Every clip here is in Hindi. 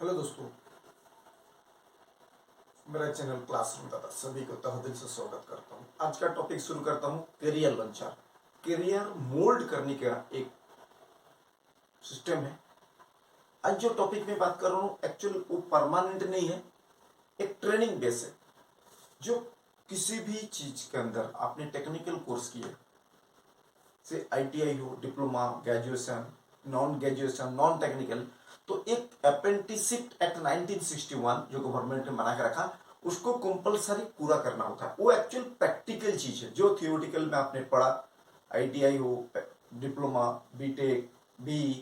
हेलो दोस्तों, मेरा चैनल क्लासरूम दादा सभी को तहे दिल से स्वागत करता हूँ। आज का टॉपिक शुरू करता हूँ करियर लॉन्चर। करियर मोल्ड करने का एक सिस्टम है। आज जो टॉपिक में बात कर रहा हूँ एक्चुअली वो परमानेंट नहीं है, एक ट्रेनिंग बेस है। जो किसी भी चीज के अंदर आपने टेक्निकल कोर्स किए से ITI हो, diploma, graduation, non graduation, non technical, तो एक अप्रेंटिसशिप एक्ट 1961 जो गवर्नमेंट ने बना के रखा उसको कंपलसरी पूरा करना होता है। वो एक्चुअल प्रैक्टिकल चीज है जो थियोरिटिकल में आपने पढ़ा, ITI हो, डिप्लोमा, बीटेक, BE,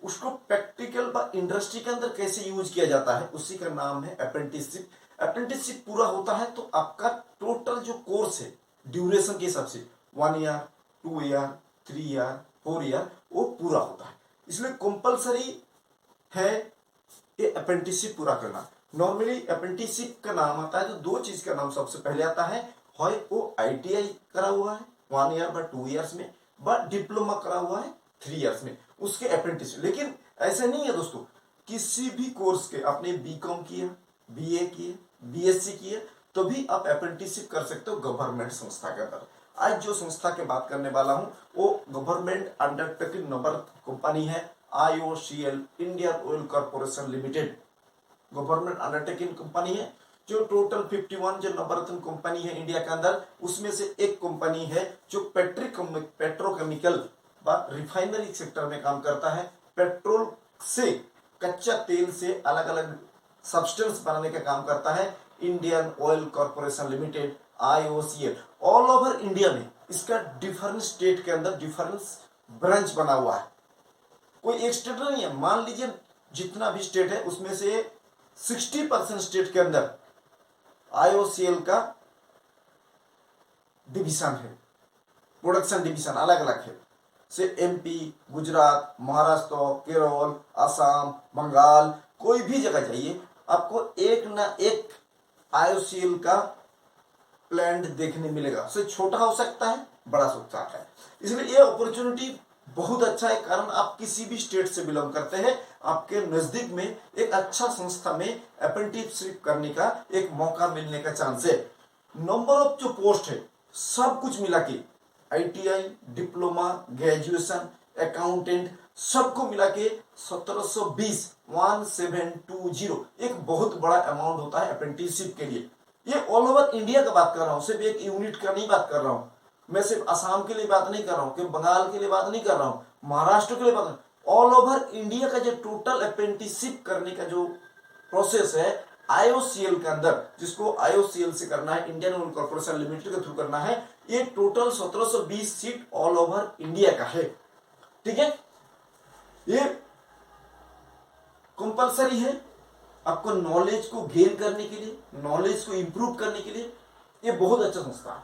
उसको प्रैक्टिकल व इंडस्ट्री के अंदर कैसे यूज किया जाता है उसी का नाम है अप्रेंटिसशिप। अप्रेंटिसशिप पूरा होता है तो आपका टोटल जो कोर्स है ड्यूरेशन के हिसाब से 1 ईयर, 2 ईयर, 3 ईयर, 4 ईयर वो पूरा होता है। इसलिए कंपलसरी है ये अप्रेंटिसशिप पूरा करना। नॉर्मली अप्रेंटिसशिप का नाम आता है तो दो चीज का नाम सबसे पहले आता है वो ITI करा हुआ है 1 ईयर व 2 ईयर्स में, व डिप्लोमा करा हुआ है 3 ईयर्स में, उसके अप्रेंटिस। लेकिन ऐसे नहीं है दोस्तों, किसी भी कोर्स के आपने BCom किया, BA किए, BSc किए तो भी आप अप्रेंटिसशिप कर सकते हो गवर्नमेंट संस्था के अंदर। आज जो संस्था की बात करने वाला हूं वो गवर्नमेंट अंडरटेकिंग नंबर कंपनी है IOCL, Indian oil corporation limited. Government undertaking company है जो टोटल 51 जो नवरत्न कंपनी है इंडिया के अंदर, उसमें से एक कंपनी है जो पेट्रोकेमिकल व रिफाइनरी सेक्टर में काम करता है। पेट्रोल से, कच्चा तेल से अलग अलग सब्सटेंस बनाने का काम करता है Indian oil corporation limited IOCL। All over India में इसका डिफरेंट स्टेट के अंदर डिफरेंट ब्रांच बना हुआ है, कोई एक स्टेट नहीं है। मान लीजिए जितना भी स्टेट है उसमें से 60% स्टेट के अंदर IOCL का डिवीजन है, प्रोडक्शन डिवीजन अलग अलग है। से MP, गुजरात, महाराष्ट्र, केरल, असम, बंगाल, कोई भी जगह जाइए आपको एक ना एक IOCL का प्लांट देखने मिलेगा। से छोटा हो सकता है, बड़ा हो सकता है। इसलिए ये अपॉर्चुनिटी बहुत अच्छा है, कारण आप किसी भी स्टेट से बिलोंग करते हैं, आपके नजदीक में एक अच्छा संस्था में अप्रेंटिसशिप करने का एक मौका मिलने का चांस है। नंबर ऑफ जो पोस्ट है सब कुछ मिला के ITI, डिप्लोमा, ग्रेजुएशन, अकाउंटेंट सबको मिला के 1720 एक बहुत बड़ा अमाउंट होता है अप्रेंटिसशिप के लिए। ये ऑल ओवर इंडिया का बात कर रहा हूं, सिर्फ एक यूनिट का नहीं बात कर रहा हूं। मैं सिर्फ असम के लिए बात नहीं कर रहा हूं, कि बंगाल के लिए बात नहीं कर रहा हूं, महाराष्ट्र के लिए बात, ऑल ओवर इंडिया का जो टोटल अप्रेंटिसशिप करने का जो प्रोसेस है IOCL के अंदर, जिसको IOCL से करना है, इंडियन ऑयल कॉर्पोरेशन लिमिटेड के थ्रू करना है, ये total 1720 seat all over India का है। ठीक है, ये कंपलसरी है आपको नॉलेज को गेन करने के लिए, नॉलेज को इंप्रूव करने के लिए। ये बहुत अच्छा संस्था है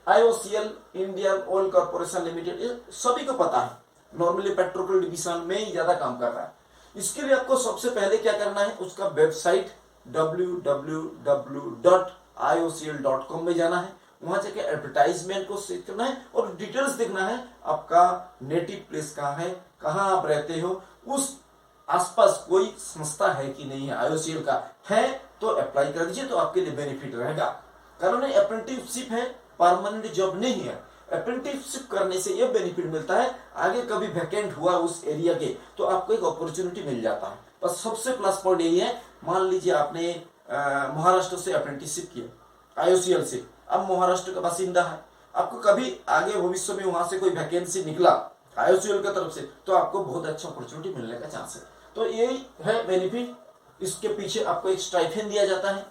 IOCL, Indian oil corporation limited, ये सभी को पता है। नॉर्मली पेट्रोल डिवीजन में ही ज्यादा काम कर रहा है। इसके लिए आपको सबसे पहले क्या करना है, उसका वेबसाइट www.iocl.com में जाना है। वहां जाके एडवर्टाइजमेंट को सीखना है और डिटेल्स देखना है, आपका नेटिव प्लेस कहाँ है, कहाँ आप रहते हो, उस आसपास कोई संस्था है कि नहीं है IOCL का, है तो अप्लाई कर दीजिए, तो आपके लिए बेनिफिट रहेगा। कारण अप्रेंटिसशिप है, परमानेंट जॉब नहीं है। अप्रेंटिसशिप करने से यह बेनिफिट मिलता है, आगे कभी वैकेंट हुआ उस एरिया के तो आपको एक अपॉर्चुनिटी मिल जाता है। बस सबसे प्लस पॉइंट यही है, मान लीजिए आपने महाराष्ट्र से अप्रेंटिसशिप किया IOCL से, अब महाराष्ट्र का बासिंदा है, आपको कभी आगे भविष्य में वहां से कोई वैकेंसी निकला IOCL की तरफ से तो आपको बहुत अच्छा अपॉर्चुनिटी मिलने का चांस है। तो यही है बेनिफिट। इसके पीछे आपको एक स्टाइपेंड दिया जाता है,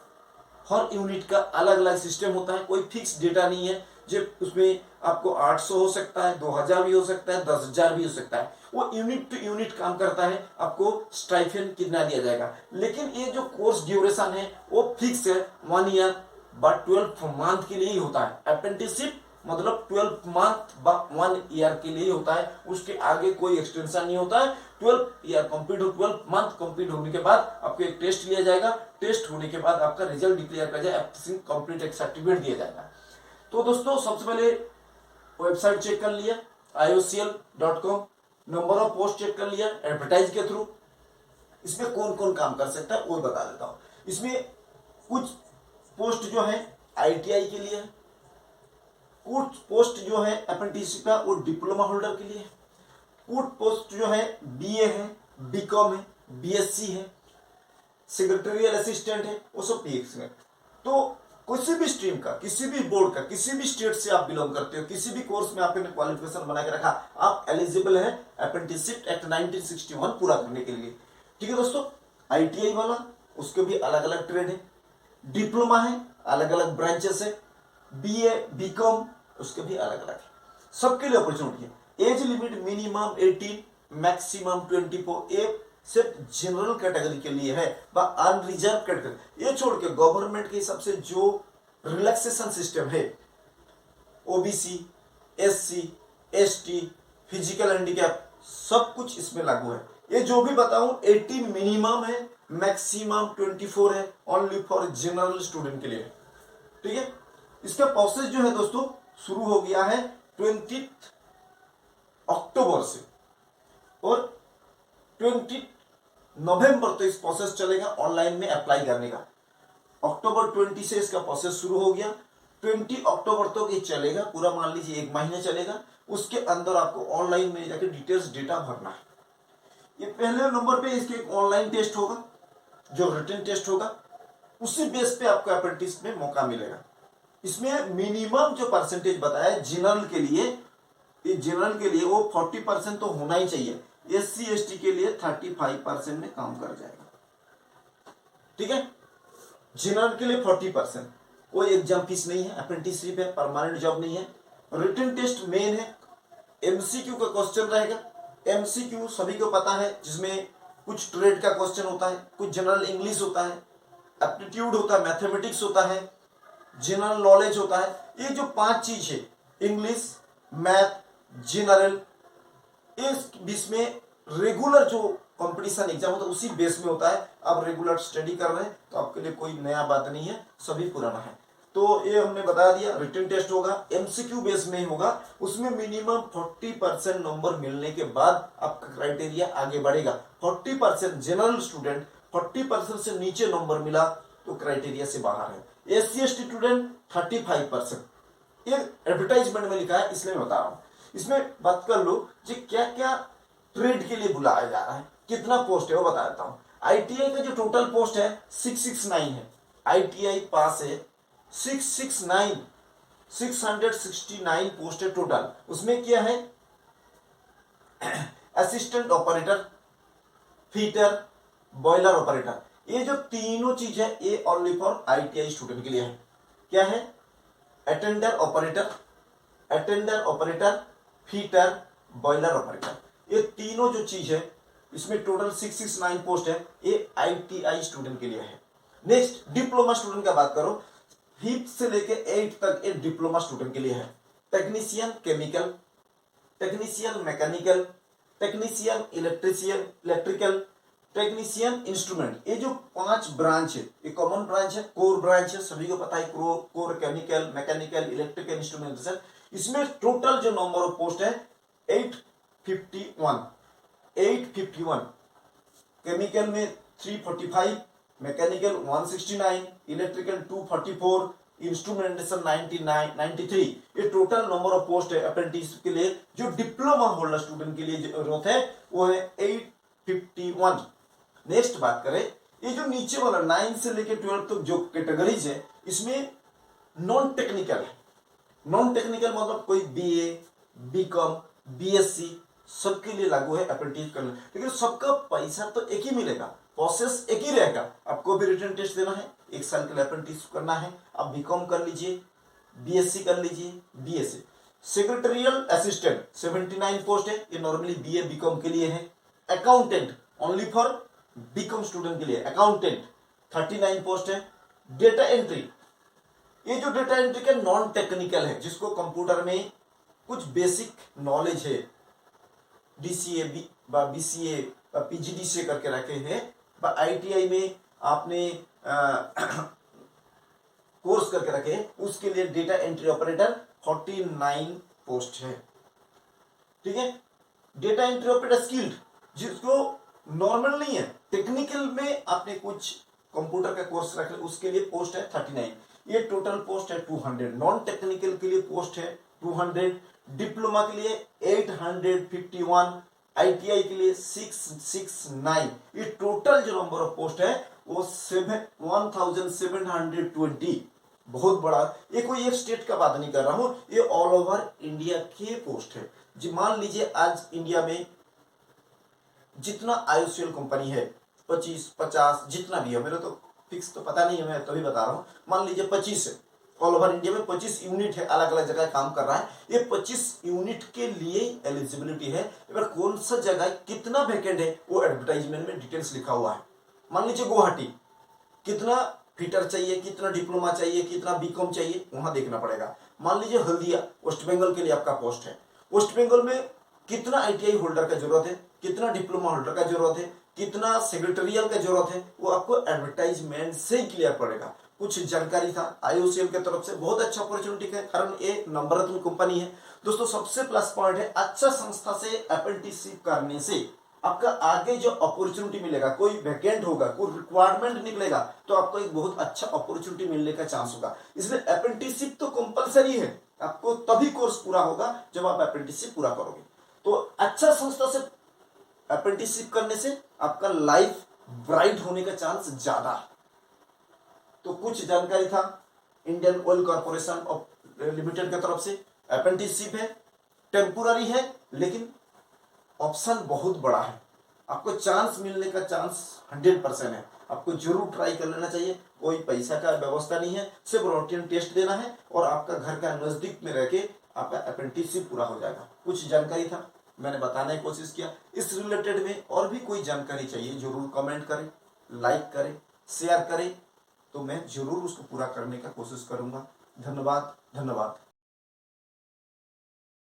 हर यूनिट का अलग अलग सिस्टम होता है, कोई फिक्स डेटा नहीं है। जो उसमें आपको 800 हो सकता है, 2000 भी हो सकता है, 10,000 भी हो सकता है, वो यूनिट टू यूनिट काम करता है, आपको स्टाइपेंड कितना दिया जाएगा। लेकिन ये जो कोर्स ड्यूरेशन है वो फिक्स है 1 ईयर बट 12 मंथ के लिए ही होता है। अप्रेंटिसशिप मतलब 12 मंथ व 1 ईयर के लिए होता है, उसके आगे कोई एक्सटेंशन नहीं होता है। 12 ईयर कंप्लीट हो, 12 मंथ कंप्लीट होने के बाद आपको एक टेस्ट लिया जाएगा, टेस्ट होने के बाद आपका रिजल्ट डिक्लेयर कर जाए, कंप्लीट एक सर्टिफिकेट दिया जाएगा। तो दोस्तों सबसे पहले वेबसाइट चेक कर लिया IOCL.com, number of post check कर लिया एडवर्टाइज के थ्रू, इसमें कौन कौन काम कर सकता है वो बता देता हूं। इसमें कुछ पोस्ट जो है आईटीआई के लिए है, कुछ पोस्ट जो है अप्रेंटिसशिप का वो डिप्लोमा होल्डर के लिए है, कुछ पोस्ट जो है बीए है, बीकॉम है, बीएससी है, सेक्रेटरियल असिस्टेंट है, वो सब पीएक्स में। तो किसी भी स्ट्रीम का, किसी भी बोर्ड का, किसी भी स्टेट से आप बिलोंग करते हो, किसी भी कोर्स में आपने क्वालिफिकेशन बना के रखा, आप एलिजिबल है अप्रेंटिसशिप एक्ट 1961 पूरा करने के लिए। ठीक है दोस्तों, आईटीआई वाला उसके भी अलग अलग ट्रेड है, डिप्लोमा है अलग अलग ब्रांचेस है, बीए बीकॉम उसके भी अलग अलग है, सबके लिए अपॉर्चुनिटी है। एज लिमिट मिनिमम 18 मैक्सिमम 24, ये सिर्फ जनरल कैटेगरी के लिए है, अनरिजर्व कैटेगरी। ये छोड़ के गवर्नमेंट के हिसाब से जो रिलैक्सेशन सिस्टम है, OBC, SC, ST, physical handicap, सब कुछ इसमें लागू है। ये जो भी बताऊं 18 मिनिमम है, मैक्सिमम 24 है, ओनली फॉर जनरल स्टूडेंट के लिए। ठीक है, इसका प्रोसेस जो है दोस्तों शुरू हो गया है 20 अक्टूबर से, और 20 नवंबर तो इस प्रोसेस चलेगा ऑनलाइन में अप्लाई करने का। अक्टूबर 20 से इसका प्रोसेस शुरू हो गया, 20 अक्टूबर तक ये चलेगा पूरा, मान लीजिए 1 महीने चलेगा। उसके अंदर आपको ऑनलाइन में जाकर डिटेल्स डेटा भरना है। ये पहले नंबर पे इसके एक ऑनलाइन टेस्ट होगा, जो रिटन टेस्ट होगा, उसी बेस पे आपको अप्रेंटिस में मौका मिलेगा। इसमें मिनिमम जो परसेंटेज बताया जनरल के लिए, जनरल के लिए वो 40% तो होना ही चाहिए। एससी एसटी के लिए 35% में काम कर जाएगा। ठीक है, जनरल के लिए 40%, कोई एग्जाम फीस नहीं है, अप्रेंटिसशिप है, परमानेंट जॉब नहीं है। रिटन टेस्ट मेन है, एमसीक्यू का क्वेश्चन रहेगा। एमसीक्यू सभी को पता है, जिसमें कुछ ट्रेड का क्वेश्चन होता है, कुछ जनरल इंग्लिश होता है, एप्टीट्यूड होता है, मैथमेटिक्स होता है, जनरल नॉलेज होता है। ये जो 5 चीज है, इंग्लिश, मैथ, जनरल, इस बीच में रेगुलर जो कंपटीशन एग्जाम होता है उसी बेस में होता है। आप रेगुलर स्टडी कर रहे हैं तो आपके लिए कोई नया बात नहीं है, सभी पुराना है। तो ये हमने बता दिया, रिटन टेस्ट होगा, एमसीक्यू बेस में ही होगा, उसमें मिनिमम 40% नंबर मिलने के बाद आपका क्राइटेरिया आगे बढ़ेगा। 40% जनरल स्टूडेंट, 40% से नीचे नंबर मिला तो क्राइटेरिया से बाहर है। एससी एसटी स्टूडेंट 35%, ये एडवर्टाइजमेंट में लिखा है इसलिए मैं बता रहा हूं। इसमें बात कर लो जी क्या क्या ट्रेड के लिए बुलाया जा रहा है, कितना पोस्ट है वो बता देता हूं। आईटीआई का जो टोटल पोस्ट है 669 है, आईटीआई पास है 669 पोस्ट है टोटल। उसमें क्या है, assistant operator, fitter, boiler operator, ये जो तीनों चीज है ये ओनली फॉर आईटीआई स्टूडेंट के लिए है। क्या है, attender operator, fitter, boiler operator, ये तीनों जो चीज है इसमें टोटल 669 पोस्ट है, ये आईटीआई स्टूडेंट के लिए है। नेक्स्ट डिप्लोमा स्टूडेंट का बात करो, 5th से लेके 8th तक ये डिप्लोमा स्टूडेंट के लिए है। Technician chemical, technician mechanical, technician electrical, technician instrument, ये जो 5 ब्रांच है ये कॉमन ब्रांच है, कोर ब्रांच है, सभी को पता है, core chemical, mechanical, electrical, instrumentation. इसमें टोटल जो नंबर ऑफ पोस्ट है 851, केमिकल में 345, मैकेनिकल 169, इलेक्ट्रिकल 244, इंस्ट्रूमेंटेशन 93। ये टोटल नंबर ऑफ पोस्ट है अप्रेंटिस के लिए, जो डिप्लोमा होल्डर स्टूडेंट के लिए जरूरत है वो है 851। नेक्स्ट बात करें, ये जो नीचे वाला 9 से लेकर 12 तक जो कैटेगरीज है इसमें नॉन टेक्निकल है। नॉन टेक्निकल मतलब कोई बीए, बीकॉम, बीएससी सबके लिए लागू है अप्रेंटिस करना, लेकिन सबका पैसा तो एक ही मिलेगा, प्रोसेस एक ही रहेगा। आपको भी रिटन टेस्ट देना है, 1 साल के लिए अप्रेंटिस करना है। आप बीकॉम कर लीजिए, बीएससी कर लीजिए, बीएससी। सेक्रेटरियल असिस्टेंट 79 पोस्ट है, ये नॉर्मली बीए बीकॉम के लिए है। Accountant only for BCom student के लिए, अकाउंटेंट 39 पोस्ट है। डेटा एंट्री, ये जो डेटा एंट्री का नॉन टेक्निकल है, जिसको कंप्यूटर में कुछ बेसिक नॉलेज है, डीसीए, बीसीए, पीजीडीसीए करके रखे हैं, आईटीआई में आपने कोर्स करके रखे हैं, उसके लिए डेटा एंट्री ऑपरेटर 49 पोस्ट है। ठीक है, डेटा एंट्री ऑपरेटर स्किल्ड, जिसको नॉर्मल नहीं है, टेक्निकल में आपने कुछ कंप्यूटर का कोर्स रख लिया उसके लिए पोस्ट है 39, ये टोटल पोस्ट है 200, नॉन टेक्निकल के लिए पोस्ट है 200, डिप्लोमा के लिए 851, आईटीआई के लिए 669, ये टोटल जो नंबर ऑफ पोस्ट है वो 1720। बहुत बड़ा, ये कोई एक स्टेट का बात नहीं कर रहा हूं, ये ऑल ओवर इंडिया के पोस्ट है जी। मान लीजिए आज इंडिया में जितना आईओसीएल कंपनी है 25-50 जितना भी है, मेरे तो फिक्स तो पता नहीं है, मैं तभी बता रहा हूं, मान लीजिए 25 है, ऑल ओवर इंडिया में 25 यूनिट है, अलग अलग जगह काम कर रहा है, ये 25 यूनिट के लिए एलिजिबिलिटी है। अगर कौन सा जगह कितना वैकेंट है वो एडवर्टाइजमेंट में डिटेल्स लिखा हुआ है। मान लीजिए गुवाहाटी, कितना फिटर चाहिए, कितना डिप्लोमा चाहिए, कितना बीकॉम चाहिए, वहां देखना पड़ेगा। मान लीजिए हल्दिया, वेस्ट बंगाल के लिए आपका पोस्ट है, वेस्ट बंगाल में कितना आईटीआई होल्डर का जरूरत है, कितना डिप्लोमा होल्डर का जरूरत है, कितना सेक्रेटरियल का जरूरत है, वो आपको एडवर्टाइजमेंट से ही क्लियर पड़ेगा। कुछ जानकारी था आईओसीएल की तरफ से, बहुत अच्छा अपॉर्चुनिटी है, कारण एक नंबर रत्न कंपनी है। दोस्तों सबसे प्लस पॉइंट है, अच्छा संस्था से अप्रेंटिसशिप करने से आपका आगे जो अपॉर्चुनिटी मिलेगा, कोई वैकेंट होगा, कोई रिक्वायरमेंट निकलेगा, तो आपको एक बहुत अच्छा अपॉर्चुनिटी मिलने का चांस होगा। इसलिए अप्रेंटिसशिप तो कंपलसरी है, आपको तभी कोर्स पूरा होगा जब आप अप्रेंटिसशिप पूरा करोगे। तो अच्छा संस्था से अप्रेंटिसशिप करने से आपका लाइफ ब्राइट होने का चांस ज्यादा है। तो कुछ जानकारी था Indian oil corporation of limited की तरफ से, अप्रेंटिसशिप है, टेम्पोररी है, लेकिन ऑप्शन बहुत बड़ा है, आपको चांस मिलने का चांस 100% है, आपको जरूर ट्राई कर लेना चाहिए। कोई पैसा का व्यवस्था नहीं है, सिर्फ रूटीन टेस्ट देना है और आपका घर का नजदीक में रह के आपका अप्रेंटिसशिप पूरा हो जाएगा। कुछ जानकारी था, मैंने बताने की कोशिश किया। इस रिलेटेड में और भी कोई जानकारी चाहिए जरूर कमेंट करें, लाइक करें, शेयर करें, तो मैं जरूर उसको पूरा करने का कोशिश करूंगा। धन्यवाद धन्यवाद।